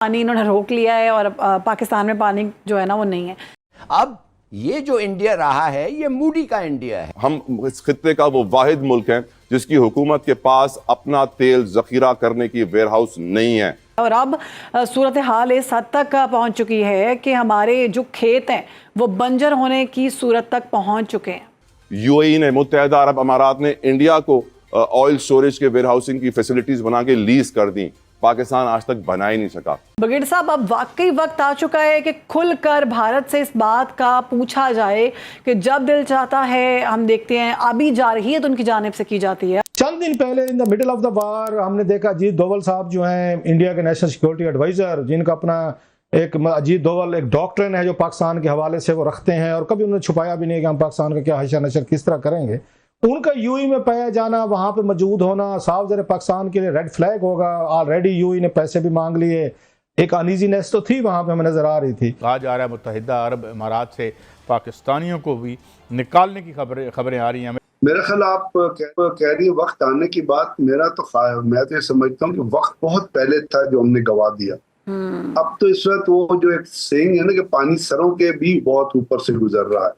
पानी इन्होंने रोक लिया है और पाकिस्तान में पानी जो है ना वो नहीं है। अब ये जो इंडिया रहा है ये मूडी का इंडिया है। हम इस खित्ते का वो वाहिद मुल्क है जिसकी हुकूमत के पास अपना तेल जखीरा करने की वेयरहाउस नहीं है। और अब सूरत हाल इस हद तक पहुंच चुकी है कि हमारे जो खेत हैं वो बंजर होने की सूरत तक पहुंच चुके हैं। यूएई ने, मुत्तहिदा अरब अमारात ने इंडिया को ऑयल स्टोरेज के वेयरहाउसिंग की फैसिलिटीज बना के लीज कर दी। पाकिस्तान आज तक बना ही नहीं सका। ब्रिगेड साहब, अब वाकई वक्त आ चुका है कि खुलकर भारत से इस बात का पूछा जाए कि जब दिल चाहता है हम देखते हैं अभी जा रही है तो उनकी जानिब से की जाती है। चंद दिन पहले in the middle of the war हमने देखा अजीत डोवल साहब जो हैं इंडिया के नेशनल सिक्योरिटी एडवाइजर, जिनका अपना एक अजीत डोवल एक डॉक्ट्रिन है जो पाकिस्तान के हवाले से वो रखते हैं और कभी उन्होंने छुपाया भी नहीं कि हम पाकिस्तान का क्या हशर नशर किस तरह करेंगे। उनका यूएई में पाया जाना, वहां पे मौजूद होना साफ ज़रा पाकिस्तान के लिए रेड फ्लैग होगा। ऑलरेडी यूएई ने पैसे भी मांग लिए, एक अनईजीनेस तो थी वहां पे हमें नजर आ रही थी। कहा जा रहा है मुत्तहिदा अरब अमारात से पाकिस्तानियों को भी निकालने की खबरें आ रही हैं। मेरा ख्याल आप कह रही है वक्त आने की बात, मैं तो ये समझता हूँ कि वक्त बहुत पहले था जो हमने गवा दिया। अब तो इस वक्त वो जो एक सेइंग है ना कि पानी सरों के भी बहुत ऊपर से गुजर रहा है।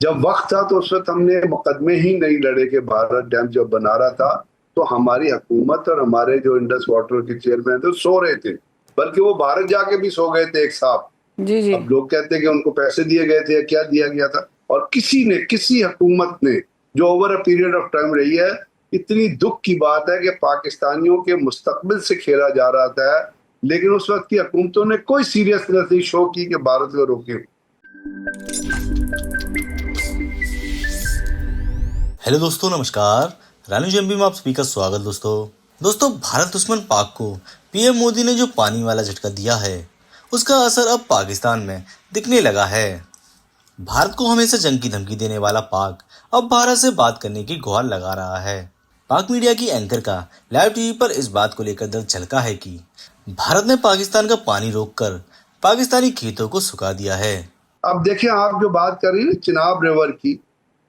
जब वक्त था तो उस वक्त हमने मुकदमे ही नहीं लड़े कि भारत डैम जब बना रहा था तो हमारी हुकूमत और हमारे जो इंडस वाटर के चेयरमैन थे सो रहे थे, बल्कि वो भारत जाके भी सो गए थे एक साहब। जी जी। अब लोग कहते हैं कि उनको पैसे दिए गए थे या क्या दिया गया था, और किसी हुकूमत ने जो over a period of time रही है, इतनी दुख की बात है कि पाकिस्तानियों के मुस्तकबिल से खेला जा रहा था, लेकिन उस वक्त की हुकूमतों ने कोई सीरियसनेस नहीं शो की कि भारत को रोके। हेलो दोस्तों, नमस्कार। रानी जम्बी में आप सभी का स्वागत। दोस्तों भारत दुश्मन पाक को पीएम मोदी ने जो पानी वाला झटका दिया है उसका असर अब पाकिस्तान में दिखने लगा है। भारत को हमेशा जंग की धमकी देने वाला पाक अब भारत से बात करने की गुहार लगा रहा है। पाक मीडिया की एंकर का लाइव टीवी पर इस बात को लेकर दर्द झलका है कि भारत ने पाकिस्तान का पानी रोककर पाकिस्तानी खेतों को सुखा दिया है। अब देखिए, आप जो बात कर रही है चिनाब रिवर की,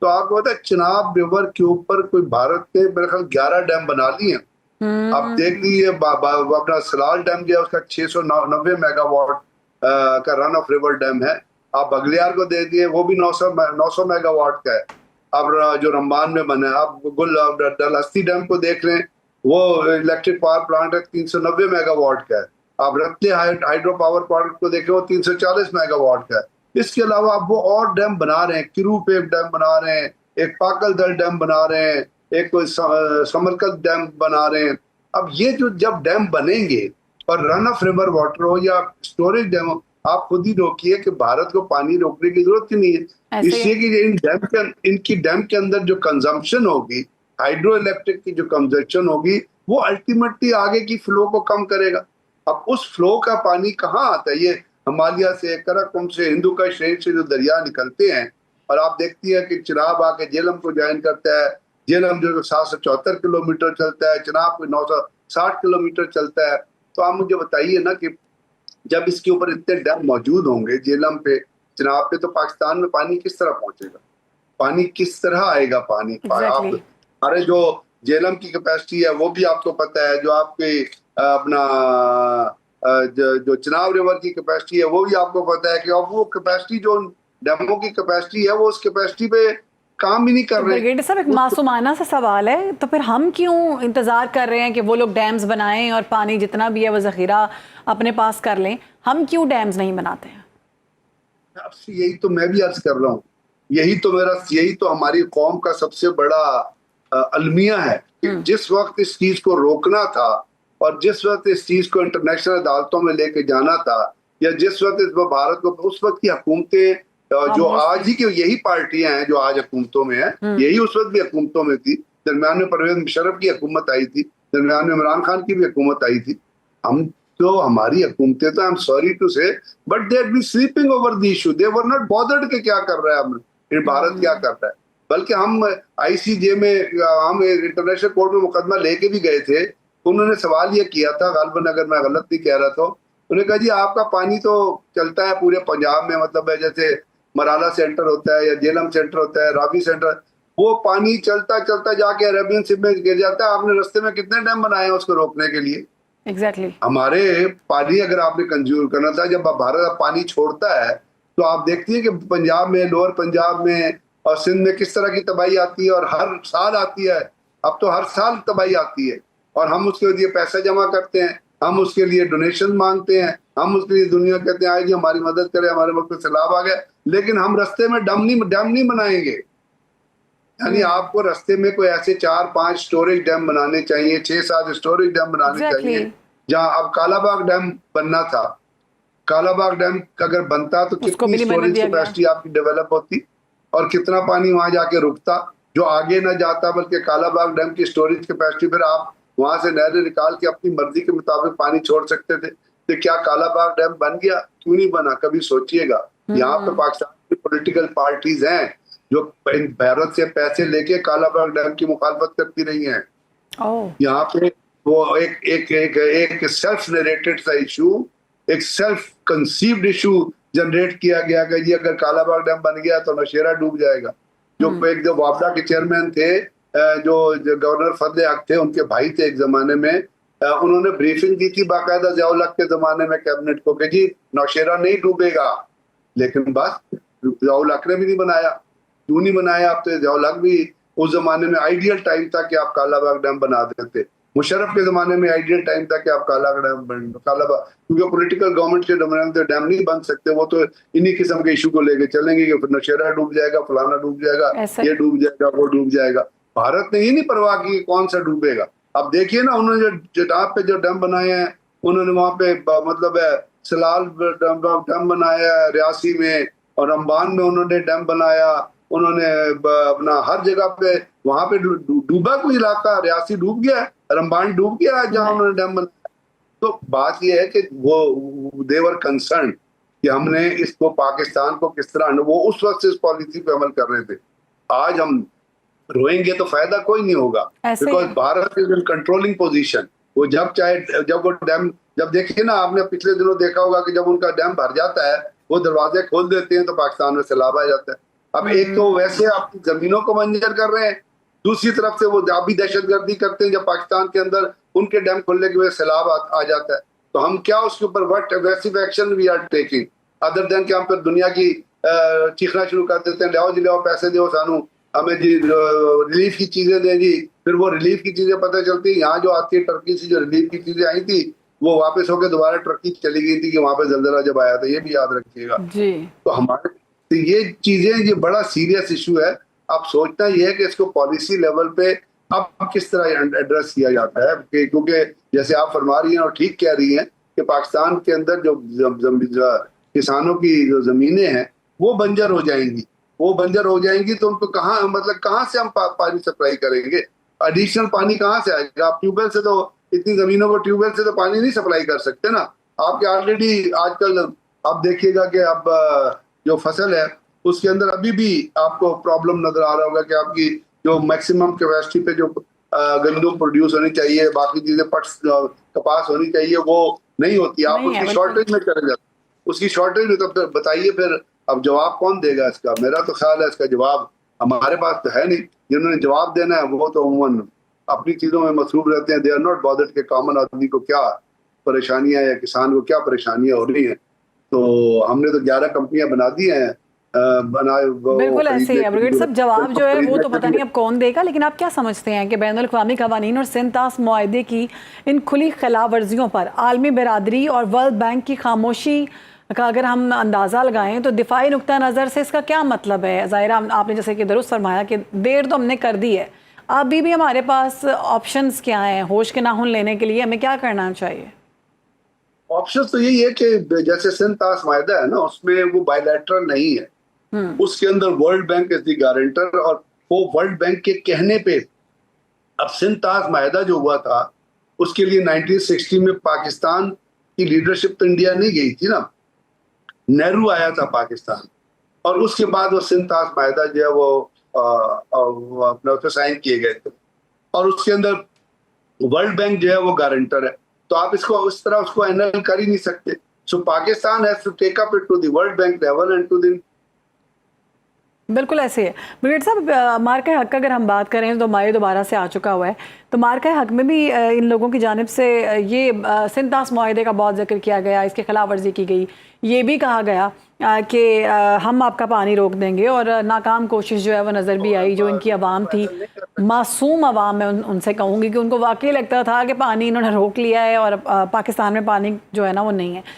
तो आपको पता है चिनाब रिवर के ऊपर कोई भारत ने मेरे ख्याल 11 डैम बना लिए हैं। आप देख लीजिए अपना सलाल डैम जो है उसका 690 मेगावाट का रन ऑफ रिवर डैम है। आप बगलियार को दे दिए, वो भी 900 मेगावाट का है। अब जो रंबान में बना है, आप डलहस्ती डैम को देख रहे हैं, वो इलेक्ट्रिक पावर प्लांट है 390 मेगावाट का है। आप रत्ते हाइड्रो पावर प्लांट को देखें, वो 340 मेगावाट का है। इसके अलावा आप वो और डैम बना रहे हैं, किरू पे एक डैम बना रहे हैं, एक पाकल दल डैम बना रहे हैं, एक कोई समरकल डैम बना रहे हैं। अब ये जो जब डैम बनेंगे और रन ऑफ रिवर वाटर हो या स्टोरेज डैम हो, आप खुद ही रोकिए कि भारत को पानी रोकने की जरूरत ही नहीं है। इसलिए कि इनकी डैम के अंदर जो कंजम्पशन होगी, हाइड्रो इलेक्ट्रिक की जो कंजम्पशन होगी, वो अल्टीमेटली आगे की फ्लो को कम करेगा। अब उस फ्लो का पानी कहाँ आता है? ये हिमालय से, कराकुम से, हिंदू का शहर से जो दरिया निकलते हैं, और आप देखती है कि चिनाब आके जेलम को ज्वाइन करता है। जेलम जो 774 किलोमीटर चलता है, चिनाब को 960 किलोमीटर चलता है। तो आप मुझे बताइए ना कि जब इसके ऊपर इतने डैम मौजूद होंगे जेलम पे, चिनाब पे, तो पाकिस्तान में पानी किस तरह पहुंचेगा? पानी किस तरह आएगा? पानी आप अरे जो जेलम की कैपेसिटी है वो भी आपको पता है, जो आपके अपना जो चिनाब रिवर की कैपेसिटी है वो भी आपको पता है कि अब वो कैपेसिटी जो डैमों की कैपेसिटी है वो उस कैपेसिटी पे काम ही नहीं कर रहे। ब्रिगेडियर साहब, एक मासूमाना सा सवाल है, तो फिर हम क्यों इंतजार कर रहे हैं कि वो लोग डैम्स बनाएं और पानी जितना भी है वो जखीरा अपने पास कर लें? हम क्यों डैम्स नहीं बनाते हैं? यही तो मैं भी अर्ज कर रहा हूँ, यही तो हमारी कौम का सबसे बड़ा अलमिया है कि जिस वक्त इस चीज को रोकना था और जिस वक्त इस चीज को इंटरनेशनल अदालतों में लेके जाना था, या जिस वक्त इस भारत को, उस वक्त की हुकूमतें जो आज ही की यही पार्टियां हैं जो आज हुकूमतों में है, यही उस वक्त भी हुकूमतों में थी। दरमियान में परवेज मुशर्रफ की हुकूमत आई थी, दरमियान में इमरान खान की भी हुकूमत आई थी। हम तो हमारी हुकूमतें तो, I am sorry to say, but they had been sleeping over the issue, they were not bothered के क्या कर रहा है भारत, क्या कर रहा है। बल्कि हम आईसीजे में, हम इंटरनेशनल कोर्ट में मुकदमा लेके भी गए थे। उन्होंने सवाल ये किया था, गालबन अगर मैं गलत नहीं कह रहा तो, उन्होंने कहा जी आपका पानी तो चलता है पूरे पंजाब में, मतलब है जैसे मराला सेंटर होता है या जेलम सेंटर होता है, रावी सेंटर, वो पानी चलता चलता जाके अरेबियन सी में गिर जाता है। आपने रास्ते में कितने डैम बनाए हैं उसको रोकने के लिए? एग्जैक्टली। हमारे पानी अगर आपने कंज्यूम करना था, जब भारत पानी छोड़ता है तो आप देखती हैं कि पंजाब में, लोअर पंजाब में और सिंध में किस तरह की तबाही आती है, और हर साल आती है। अब तो हर साल तबाही आती है, और हम उसके लिए पैसा जमा करते हैं, हम उसके लिए डोनेशन मांगते हैं, हम उसके लिए दुनिया कहते हैं आए जी हमारी मदद करें, हमारे मुल्क में सैलाब आ गया, लेकिन हम रास्ते में डैम नहीं बनाएंगे। यानी आपको रास्ते में कोई ऐसे 4-5 स्टोरेज डैम बनाने चाहिए, 6-7 स्टोरेज डैम बनाने चाहिए। जहां अब कालाबाग डैम बनना था, कालाबाग डैम अगर बनता तो कितनी स्टोरेज कैपेसिटी आपकी डेवलप होती, और कितना पानी वहां जाके रुकता जो आगे ना जाता, बल्कि कालाबाग डैम की स्टोरेज कैपेसिटी फिर आप वहां से नहरें निकाल के अपनी मर्जी के मुताबिक पानी छोड़ सकते थे। तो क्या कालाबाग डैम बन गया? क्यों नहीं बना? कभी सोचिएगा। यहाँ पे पाकिस्तान की पॉलिटिकल पार्टीज हैं जो भारत से पैसे लेके कालाबाग डैम की मुखालफत करती रही हैं। यहाँ पे वो एक सेल्फ नरेटेड सा इशू, एक सेल्फ कंसीव्ड इशू जनरेट किया गया कि जी अगर कालाबाग डैम बन गया तो नौशेरा डूब जाएगा। जो वापडा के चेयरमैन थे, जो गवर्नर फजल हक थे, उनके भाई थे एक जमाने में, उन्होंने ब्रीफिंग दी थी बाकायदा ज़ियाउल हक के जमाने में कैबिनेट को कि जी नौशेरा नहीं डूबेगा, लेकिन बस ज़ियाउल हक ने भी नहीं बनाया। क्यों नहीं बनाया? अब तो ज़ियाउल हक भी उस जमाने में आइडियल टाइम था कि आप कालाबाग डैम बना देते। मुशर्रफ के जमाने में आइडियल टाइम था कि आप कालाबाग, क्योंकि पॉलिटिकल गवर्नमेंट के दरमियान तो डैम नहीं बन सकते, वो तो इन्हीं किस्म के इशू को लेके चलेंगे कि फिर नौशेरा डूब जाएगा, फलाना डूब जाएगा, ये डूब जाएगा, वो डूब जाएगा। भारत ने ये नहीं परवाह की कौन सा डूबेगा। अब देखिए ना, उन्होंने जो पे जो डैम बनाए हैं, उन्होंने वहां पे मतलब सलाल डैम बनाया है रियासी में, और अंबान में उन्होंने डैम बनाया, उन्होंने अपना हर जगह पे वहां पे डूबा कोई इलाका, रियासी डूब गया, रंबान डूब गया जहां उन्होंने डैम बनाया। तो बात यह है कि वो देवर कंसर्न कि हमने इसको पाकिस्तान को किस तरह, वो उस वक्त इस पॉलिसी पे अमल कर रहे थे। आज हम रोएंगे तो फायदा कोई नहीं होगा, because Bharat is in controlling position. वो जब चाहे, जब वो डैम, जब देखिए ना आपने पिछले दिनों देखा होगा कि जब उनका डैम भर जाता है वो दरवाजे खोल देते हैं तो पाकिस्तान में सैलाब आ जाता है। अब एक तो वैसे अपनी जमीनों को बंजर कर रहे हैं, दूसरी तरफ से वो भी दहशतगर्दी करते हैं जब पाकिस्तान के अंदर उनके डैम खोलने की वजह से सैलाब आ जाता है। तो हम क्या उसके ऊपर what aggressive action we are taking, other than कि हम फिर दुनिया की चीखना शुरू कर देते हैं, लाओ जी लाओ पैसे दो सानू, हमें जी रिलीफ की चीजें दें जी। फिर वो रिलीफ की चीजें पता चलती है यहाँ जो आती है टर्की से, जो रिलीफ की चीजें आई थी वो वापस होकर दोबारा टर्की चली गई थी कि वहां पे जल्जला जब आया था, ये भी याद रखिएगा जी। तो हमारे तो ये चीजें, ये बड़ा सीरियस इशू है। अब सोचना ये है कि इसको पॉलिसी लेवल पे अब किस तरह एड्रेस किया जाता है, क्योंकि जैसे आप फरमा रही हैं और ठीक कह रही हैं कि पाकिस्तान के अंदर जो किसानों की जो जमीनें हैं वो बंजर हो जाएंगी, वो बंजर हो जाएंगी तो उनको कहाँ, मतलब कहाँ से हम पानी सप्लाई करेंगे? एडिशनल पानी कहाँ से आएगा? आप ट्यूबवेल से तो, इतनी जमीनों को ट्यूबवेल से तो पानी नहीं सप्लाई कर सकते ना। आपके ऑलरेडी आजकल आप देखिएगा कि अब जो फसल है उसके अंदर अभी भी आपको प्रॉब्लम नजर आ रहा होगा कि आपकी जो मैक्सिमम कैपेसिटी पे जो गंदम प्रोड्यूस होनी चाहिए, बाकी चीजें पट्स कपास होनी चाहिए, वो नहीं होती। आप उसकी शॉर्टेज में चले जाते, उसकी शॉर्टेज में। तो फिर बताइए फिर अब जवाब कौन देगा इसका? मेरा तो ख्याल है इसका जवाब हमारे पास तो है नहीं। जिन्होंने जवाब देना है वो तो उम्मन अपनी चीजों में मसरूफ रहते हैं। दे आर नॉट बॉदर्ड के कॉमन आदमी को क्या परेशानियां या किसान को क्या परेशानियां हो रही हैं। तो हमने तो 11 कंपनियां बना दी हैं, बिल्कुल ऐसे ही है। सब जवाब जो है वो तो पता नहीं अब कौन देगा, लेकिन आप क्या समझते हैं कि बैनुल अक़वामी क़वानीन और सिंतास मुआहदे की इन खुली खिलाफ वर्जियों पर आलमी बिरादरी और वर्ल्ड बैंक की खामोशी का अगर हम अंदाज़ा लगाएं तो दिफाई नुक्ता नज़र से इसका क्या मतलब है? ज़ाहिरा आपने जैसे कि दुरुस्त फरमाया कि देर तो हमने कर दी है, अभी भी हमारे पास ऑप्शंस क्या हैं होश के नाखून लेने के लिए? हमें क्या करना चाहिए? ऑप्शन तो यही है कि जैसे सिंतास मुआहदा है ना, उसमें वो बायलैटरल नहीं है, उसके अंदर world bank is the guarantor, और वो वर्ल्ड बैंक के कहने पे अब सिंतास मुआहदा जो हुआ था उसके लिए 1960 में पाकिस्तान की लीडरशिप तो इंडिया नहीं गई थी ना, नेहरू आया था पाकिस्तान, और उसके बाद वो सिंतास मुआहदा जो है वो अपने उसमें साइन किए गए थे, और उसके अंदर वर्ल्ड बैंक जो है वो गारंटर है। तो आप इसको उस तरह उसको हैंडल कर ही नहीं सकते। So Pakistan has to take up it to the world bank level and to the बिल्कुल ऐसे है। ब्रिगेड साहब, मार्का हक का अगर हम बात करें तो माए दोबारा से आ चुका हुआ है, तो मार्का हक में भी इन लोगों की जानिब से ये सिंतास मुआहदे का बहुत जिक्र किया गया, इसकी खिलाफ वर्जी की गई, ये भी कहा गया कि हम आपका पानी रोक देंगे, और नाकाम कोशिश जो है वो नज़र भी आई। जो इनकी आवाम थी, मासूम आवाम, मैं उनसे कहूँगी कि उनको वाकई लगता था कि पानी इन्होंने रोक लिया है और पाकिस्तान में पानी जो है ना वो नहीं है।